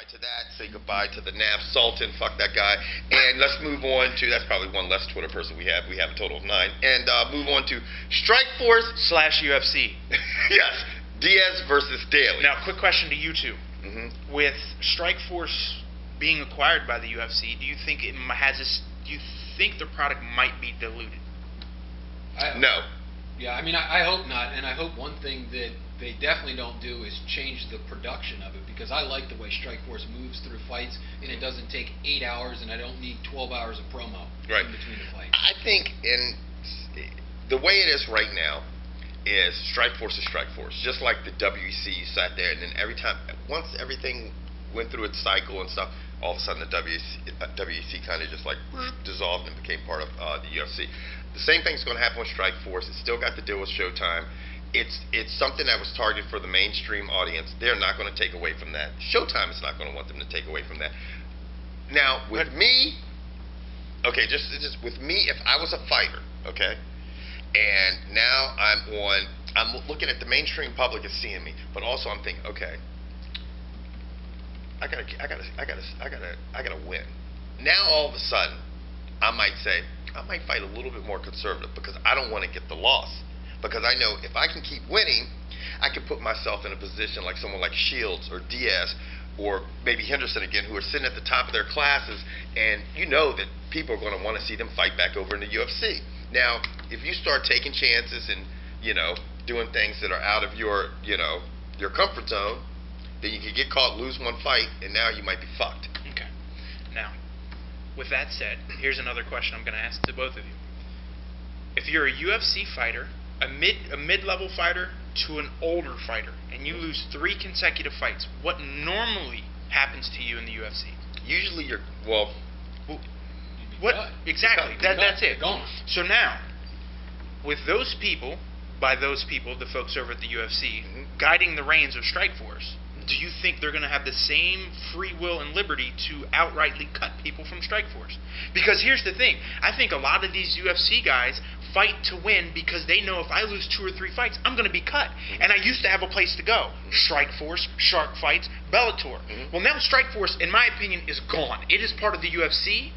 goodbye to that. Say goodbye to the Nav Sultan. Fuck that guy. And let's move on to, that's probably one less Twitter person we have. We have a total of 9. And move on to Strikeforce / UFC. Yes. Diaz versus Daley. Now, quick question to you two. With Strikeforce being acquired by the UFC, do you think it has this? Do you think the product might be diluted? No. Yeah, I mean, I hope not, and I hope one thing that they definitely don't do is change the production of it, because I like the way Strikeforce moves through fights, and it doesn't take 8 hours, and I don't need 12 hours of promo in between the fights. I think the way it is right now is Strikeforce is Strikeforce. Just like the WEC sat there, and then once everything went through its cycle and stuff, all of a sudden the WEC kind of just like dissolved and became part of the UFC. The same thing's going to happen with Strikeforce. It's still got to deal with Showtime. It's something that was targeted for the mainstream audience. They're not going to take away from that. Showtime is not going to want them to take away from that. Now, with me, okay, just with me, if I was a fighter, okay, and now I'm looking at the mainstream public is seeing me, but also I'm thinking, okay, I gotta win. Now all of a sudden, I might fight a little bit more conservative because I don't want to get the loss. Because I know if I can keep winning, I can put myself in a position like someone like Shields or Diaz or maybe Henderson again, who are sitting at the top of their classes, and you know that people are going to want to see them fight back over in the UFC. Now, if you start taking chances and, you know, doing things that are out of your, you know, your comfort zone, then you could get caught, lose one fight, and now you might be fucked. Okay. Now, with that said, here's another question I'm going to ask to both of you. If you're a UFC fighter, a mid-level fighter to an older fighter, and you lose 3 consecutive fights, what normally happens to you in the UFC? Usually you're, what exactly? That's it. So now, with those people, by those people, the folks over at the UFC, guiding the reins of Strikeforce, do you think they're going to have the same free will and liberty to outrightly cut people from Strikeforce? Because here's the thing. I think a lot of these UFC guys fight to win because they know if I lose 2 or 3 fights, I'm going to be cut. And I used to have a place to go. Strikeforce, Shark Fights, Bellator. Well, now Strikeforce, in my opinion, is gone. It is part of the UFC.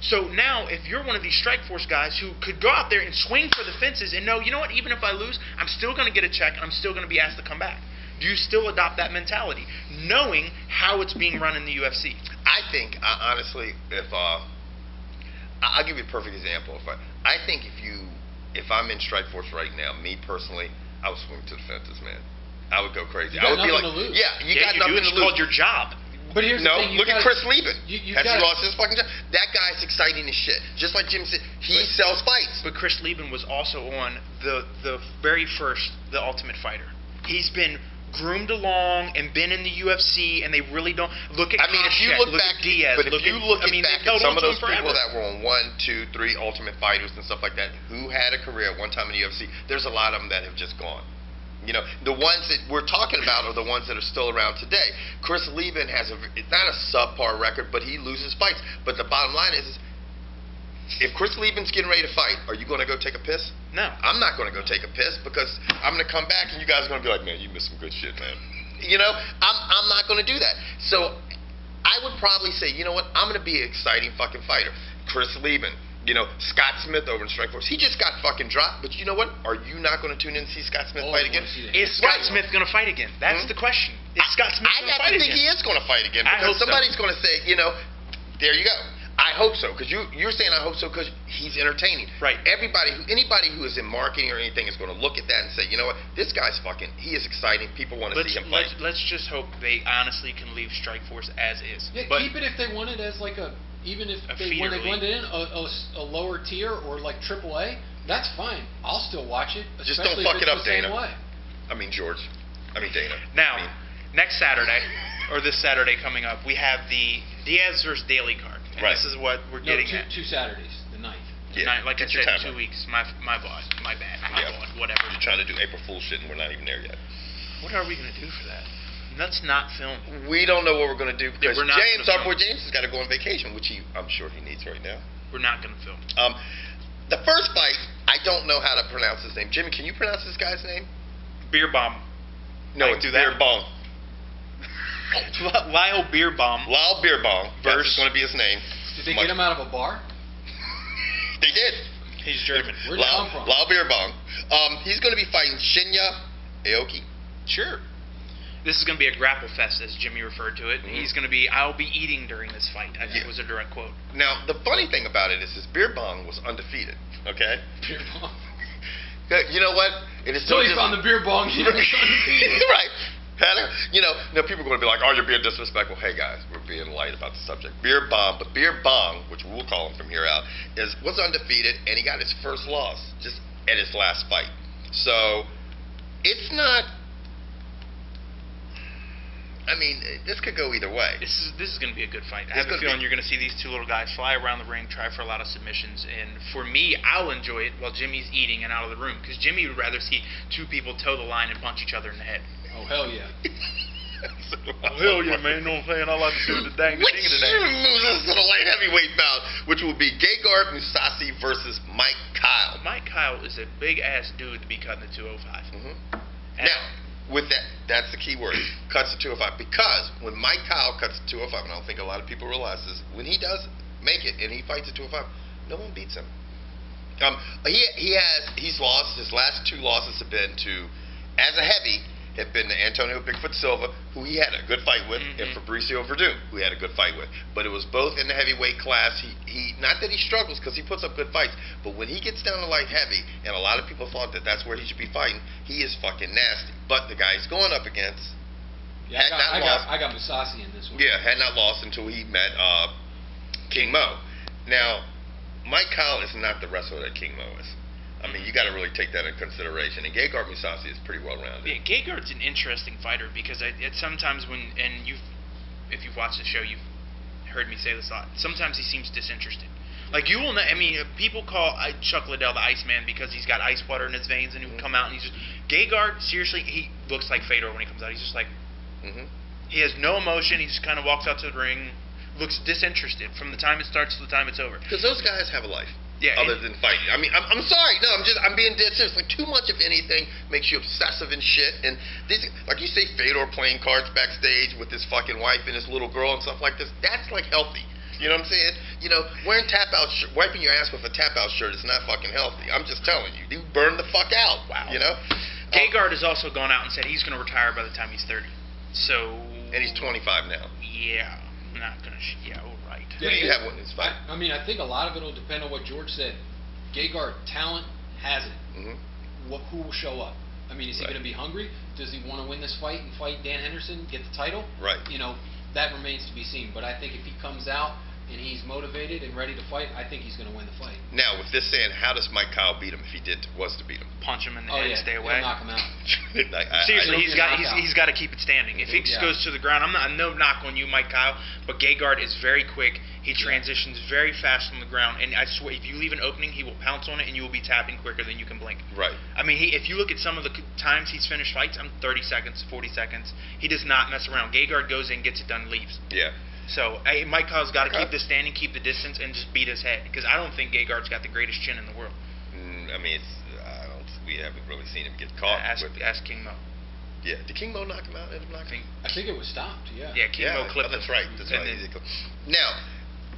So now, if you're one of these Strikeforce guys who could go out there and swing for the fences and know, you know what, even if I lose, I'm still going to get a check and I'm still going to be asked to come back. Do you still adopt that mentality, knowing how it's being run in the UFC? I think, honestly, I'll give you a perfect example. I think if I'm in Strikeforce right now, me personally, I would swing to the fences, man. I would go crazy. I would be like, yeah, you got nothing to lose. It's called your job. But here's the thing, look at Chris Lieben. Has he lost his fucking job? That guy's exciting as shit. Just like Jim said, he sells fights. But Chris Lieben was also on the very first The Ultimate Fighter. He's been groomed along and been in the UFC, and they really don't look at. I mean, if you look back, at Diaz, but if you look back at some of those people forever. that were on 1, 2, 3 Ultimate Fighters and stuff like that, who had a career at one time in the UFC, there's a lot of them that have just gone. You know, the ones that we're talking about are the ones that are still around today. Chris Lieben has not a subpar record, but he loses fights. But the bottom line is if Chris Lieben's getting ready to fight, are you going to go take a piss? No. I'm not going to go take a piss because I'm going to come back and you guys are going to be like, man, you missed some good shit, man. You know, I'm not going to do that. So I would probably say, you know what, I'm going to be an exciting fucking fighter. Chris Lieben, you know, Scott Smith over in Strikeforce, he just got fucking dropped. But you know what? Are you not going to tune in to see Scott Smith fight again? Is Scott Smith going to fight again? That's the question. Is Scott Smith going to fight again? I think he is going to fight again because somebody's going to say, you know, there you go. I hope so, because you're saying I hope so because he's entertaining. Right. Anybody who is in marketing or anything is going to look at that and say, you know what, this guy's he is exciting. People want to see him fight. Let's just hope they honestly can leave Strikeforce as is. Yeah, keep it if they want it as like even if when they blend it in a lower tier or like AAA, that's fine. I'll still watch it. Just don't fuck it up, Dana. I mean George. I mean Dana. Now, next Saturday, or this Saturday coming up, we have the Diaz versus Daley card. And this is what we're getting at. 2 Saturdays, the 9th. Yeah, like I said, 2 weeks. My boss, my bad. Whatever. You're trying to do April Fool's shit and we're not even there yet. What are we going to do for that? Let's not film. We don't know what we're going to do because James, our boy James, has got to go on vacation, which I'm sure he needs right now. We're not going to film. The first fight, I don't know how to pronounce his name. Jimmy, can you pronounce this guy's name? Beer Bomb. No, it's Beer Bomb. Lyle Beerbong. Lyle Beerbong. That's going to be his name. Did they get him out of a bar? They did. He's German. Where'd he come from? Lyle Beerbong. He's going to be fighting Shinya Aoki. Sure. This is going to be a grapple fest, as Jimmy referred to it. He's going to be, I'll be eating during this fight, I think was a direct quote. Now, the funny thing about it is Beerbong was undefeated, okay? Beerbong. You know what? It is So he found the beer bong. He was undefeated. Right. Now people are going to be like, oh, you're being disrespectful. Hey, guys, we're being light about the subject. Beer Bong, which we'll call him from here out, was undefeated, and he got his first loss just at his last fight. So, it's not... I mean, this could go either way. This is going to be a good fight. I have a feeling you're going to see these two little guys fly around the ring, try for a lot of submissions, and for me, I'll enjoy it while Jimmy's eating and out of the room, because Jimmy would rather see two people toe the line and punch each other in the head. Oh, hell yeah. Hell yeah, man. You know what I'm saying? I like to do the dang Which moves us to the light heavyweight bout, which will be Gilbert Mousasi versus Mike Kyle. Mike Kyle is a big-ass dude to be cutting the 205. Now, with that's the key word, cuts the 205. Because when Mike Kyle cuts the 205, and I don't think a lot of people realize this, when he does make it and he fights at 205, no one beats him. He's lost. His last two losses have been to, as a heavy, have been to Antonio Bigfoot Silva, who he had a good fight with, and Fabricio Verdun, who he had a good fight with. But it was both in the heavyweight class. He not that he struggles, because he puts up good fights, but when he gets down to light heavy, and a lot of people thought that that's where he should be fighting, he is fucking nasty. But the guy he's going up against I got Mousasi in this one. Yeah, had not lost until he met King Mo. Now, Mike Kyle is not the wrestler that King Mo is. I mean, you got to really take that into consideration. And Gilbert Mousasi is pretty well rounded. Yeah, Gilbert's an interesting fighter because sometimes if you've watched the show, you've heard me say this a lot. Sometimes he seems disinterested. Like you will, people call Chuck Liddell the Iceman because he's got ice water in his veins and he will come out and he's just Gilbert. Seriously, he looks like Fedor when he comes out. He's just like he has no emotion. He just kind of walks out to the ring, looks disinterested from the time it starts to the time it's over. Because those guys have a life. Yeah, other than fighting. I mean, I'm sorry. No, I'm being dead serious. Like, too much of anything makes you obsessive and shit. And these, like you say, Fedor playing cards backstage with his fucking wife and his little girl and stuff like this. That's like healthy. You know what I'm saying? You know, wiping your ass with a tap-out shirt is not fucking healthy. I'm just telling you. You burn the fuck out. Wow. You know? Gilbert has also gone out and said he's going to retire by the time he's 30. So. And he's 25 now. Yeah. I'm not going to. Yeah, all right. What do you have in this fight? I mean, I think a lot of it will depend on what George said. Gilbert, talent, has it. Who will show up? I mean, is he going to be hungry? Does he want to win this fight and fight Dan Henderson, get the title? Right. You know, that remains to be seen. But I think if he comes out and he's motivated and ready to fight, I think he's going to win the fight. Now, with this saying, how does Mike Kyle beat him if he was to beat him? Punch him in the head and stay away. He'll knock him out. Seriously, he's got to keep it standing. If he just goes to the ground, no knock on you, Mike Kyle, but Gilbert is very quick. He transitions very fast from the ground, and I swear, if you leave an opening, he will pounce on it, and you will be tapping quicker than you can blink. Right. I mean, if you look at some of the times he's finished fights, 30 seconds, 40 seconds. He does not mess around. Gilbert goes in, gets it done, leaves. Yeah. So Mike Kyle's got to keep this standing, keep the distance, and just beat his head. Because I don't think Gilbert's got the greatest chin in the world. I mean, we haven't really seen him get caught. Ask King Mo. Yeah. Did King Mo knock him out? I think it was stopped. Yeah. Yeah. King Mo clipped him. That's right. That's right. Now,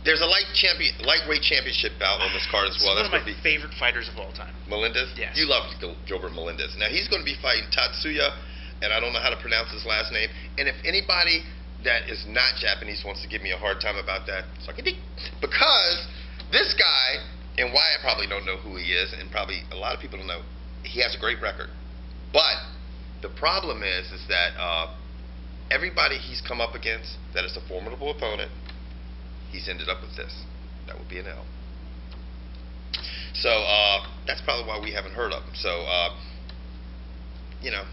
there's a lightweight championship bout on this card as well. That's one of my favorite fighters of all time. Melendez. Yes. You love Gilbert Melendez. Now he's going to be fighting Tatsuya, and I don't know how to pronounce his last name. And if anybody that is not Japanese wants to give me a hard time about that, suck a dick. Because this guy, and why I probably don't know who he is, and probably a lot of people don't know, he has a great record. But the problem is that everybody he's come up against that is a formidable opponent, he's ended up with this. That would be an L. So that's probably why we haven't heard of him. So, you know,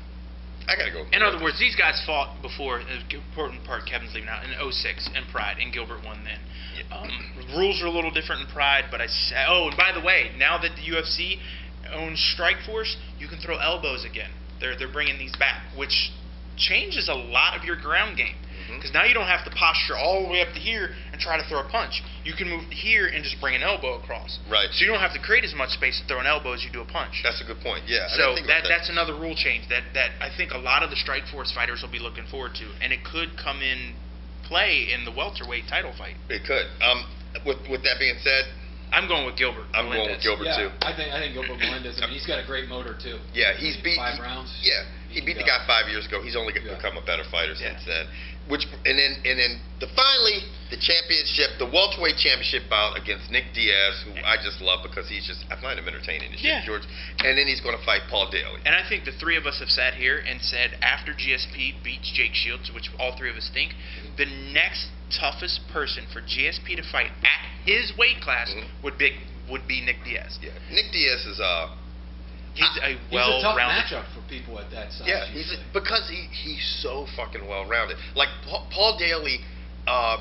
I gotta go. In other words, these guys fought before. Important part, Kevin's leaving out in '06 in Pride, and Gilbert won then. Rules are a little different in Pride, but and by the way, now that the UFC owns Strikeforce, you can throw elbows again. They're bringing these back, which changes a lot of your ground game. Because now you don't have to posture all the way up to here and and try to throw a punch. You can move here and just bring an elbow across. Right. So you don't have to create as much space to throw an elbow as you do a punch. That's a good point. Yeah. So that's another rule change that I think a lot of the Strikeforce fighters will be looking forward to, and it could come in play in the welterweight title fight. It could. With that being said, I'm going with Gilbert. I'm going with Gilbert too. I think Gilbert Melendez. I mean, he's got a great motor too. Yeah, he's beat 5 rounds. Yeah, he beat the guy 5 years ago. He's only become a better fighter since then. Then finally the championship, the welterweight championship bout against Nick Diaz, who I just love because I find him entertaining as shit, George. And then he's going to fight Paul Daley. And I think the three of us have sat here and said after GSP beats Jake Shields, which all three of us think, the next toughest person for GSP to fight at his weight class would be Nick Diaz. Yeah, Nick Diaz is he's a well-rounded. He's a tough matchup for people at that size. Yeah, because he's so fucking well-rounded. Like Paul Daley, I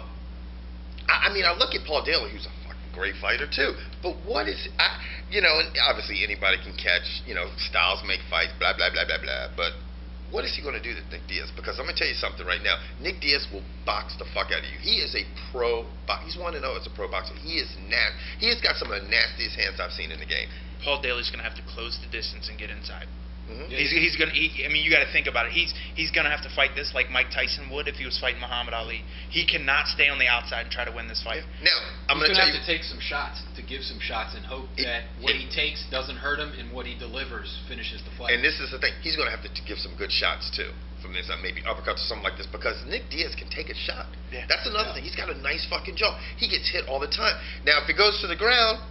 mean, I look at Paul Daley, who's a fucking great fighter too. But what is, obviously anybody can catch, styles make fights, blah blah blah blah blah. But what is he going to do to Nick Diaz? Because I'm going to tell you something right now. Nick Diaz will box the fuck out of you. He is a pro boxer. He's 1-0 as a pro boxer. He has got some of the nastiest hands I've seen in the game. Paul Daley's going to have to close the distance and get inside. Mm-hmm. He's going to. I mean, you got to think about it. He's going to have to fight this like Mike Tyson would if he was fighting Muhammad Ali. He cannot stay on the outside and try to win this fight. Now, I'm going to tell you, have to take some shots to give some shots and hope that what he takes doesn't hurt him and what he delivers finishes the fight. And this is the thing. He's going to have to give some good shots too from this, maybe uppercuts or something like this, because Nick Diaz can take a shot. Yeah. That's another thing. He's got a nice fucking jaw. He gets hit all the time. Now, if it goes to the ground,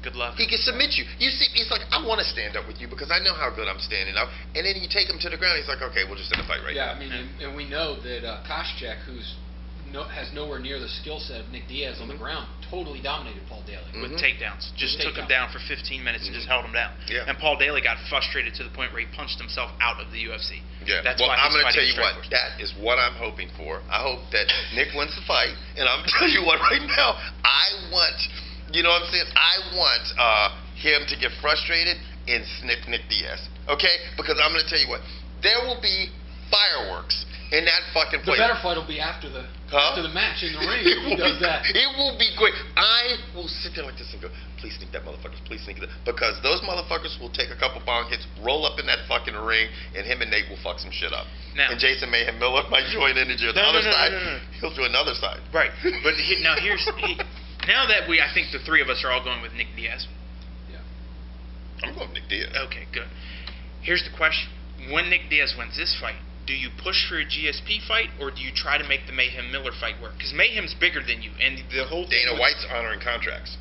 good luck. he can submit you. You see, he's like, I want to stand up with you because I know how good I'm standing up. And then you take him to the ground. He's like, okay, we'll just end the fight right now. Yeah, I mean, and we know that Koscheck, has nowhere near the skill set of Nick Diaz on the ground, totally dominated Paul Daley. With takedowns. Just took him down for 15 minutes and just held him down. Yeah. And All Daley got frustrated to the point where he punched himself out of the UFC. Yeah. That's well, why I'm going to to tell you what, that is what I'm hoping for. I hope that Nick wins the fight, and I'm going to tell you what, right now, I want, you know what I'm saying? I want him to get frustrated and snip Nick Diaz, okay? Because I'm going to tell you what, there will be fireworks in that fucking place. The better fight will be after the match in the ring. If he does that. It will be great. I will sit there like this and go, please sneak that motherfuckers, please sneak that. Because those motherfuckers will take a couple bong hits, roll up in that fucking ring, and him and Nate will fuck some shit up. Now, and Jason Mayhem Miller might join in the other side. He'll join the other side. Right. But now now that I think the three of us are all going with Nick Diaz. Yeah. I'm going with Nick Diaz. Okay, good. Here's the question. When Nick Diaz wins this fight, do you push for a GSP fight, or do you try to make the Mayhem Miller fight work? Because Mayhem's bigger than you, and the whole thing Dana White's honoring contracts.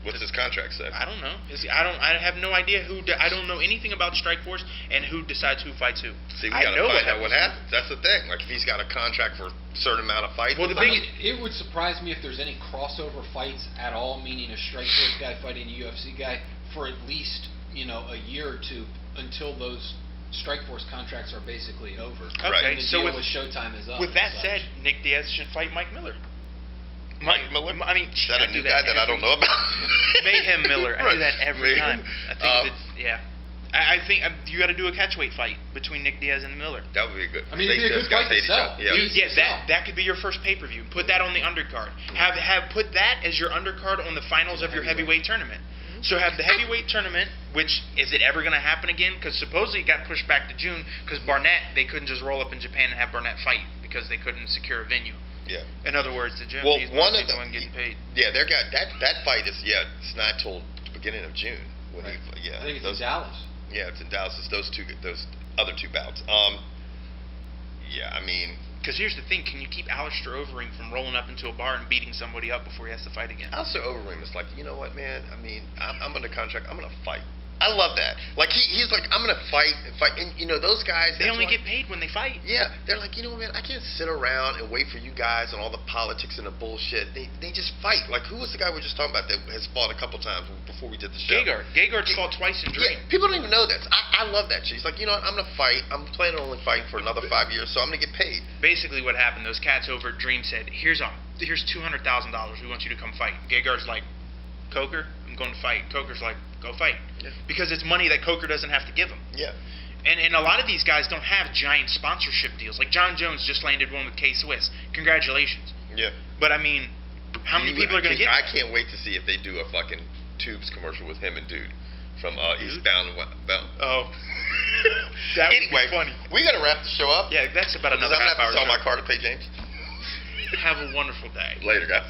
What's his contract say? I don't know. I have no idea I don't know anything about Strikeforce and who decides who fights who. See, we gotta find out what happens. That's the thing. Like, if he's got a contract for a certain amount of fights. Well, it would surprise me if there's any crossover fights at all, meaning a Strikeforce guy fighting a UFC guy for at least a year or two until those Strikeforce contracts are basically over. Okay, and the so deal with Showtime is up. With that said, Nick Diaz should fight Mike Miller. Mike Miller? I mean, is that a new guy that I don't know about? Mayhem Miller. I do that every time. I think I think you got to do a catchweight fight between Nick Diaz and Miller. That would be good. I mean, it'd be a good fight to sell. That could be your first pay-per-view. Put that on the undercard. Put that as your undercard on the finals of your heavyweight tournament. So have the heavyweight tournament, which, is it ever going to happen again? Because supposedly it got pushed back to June because Barnett, they couldn't just roll up in Japan and have Barnett fight because they couldn't secure a venue. Yeah. In other words, the Japanese one of the one getting paid. Yeah, that fight is it's not till the beginning of June. When I think it's in Dallas. Yeah, it's in Dallas. It's those other two bouts. Yeah, I mean. Because here's the thing, can you keep Alistair Overeem from rolling up into a bar and beating somebody up before he has to fight again? Alistair Overeem is like, you know what, man? I mean, I'm under contract. I'm going to fight. I love that. Like, he's like, I'm going to fight. And, those guys. They only get paid when they fight. Yeah. They're like, you know what, man? I can't sit around and wait for you guys and all the politics and the bullshit. They just fight. Like, who was the guy we were just talking about that has fought a couple times before we did the show? Gegard's fought twice in Dream. Yeah, people don't even know that. I love that shit. He's like, you know what? I'm going to fight. I'm planning on only fighting for another 5 years, so I'm going to get paid. Basically what happened, those cats over at Dream said, here's $200,000. We want you to come fight. Gegard's like, Coker, I'm going to fight. Coker's like, go fight. Yeah. Because it's money that Coker doesn't have to give him. Yeah. And a lot of these guys don't have giant sponsorship deals. Like John Jones just landed one with K-Swiss. Congratulations. Yeah. But I mean, how many people are going to get? I can't wait to see if they do a fucking Tubes commercial with him and Dude from Eastbound and Westbound. Oh. That would Anyway, be funny. we got to wrap the show up. Yeah, that's about Because another I'm half going to have hour. to sell my car to pay James. Have a wonderful day. Later, guys.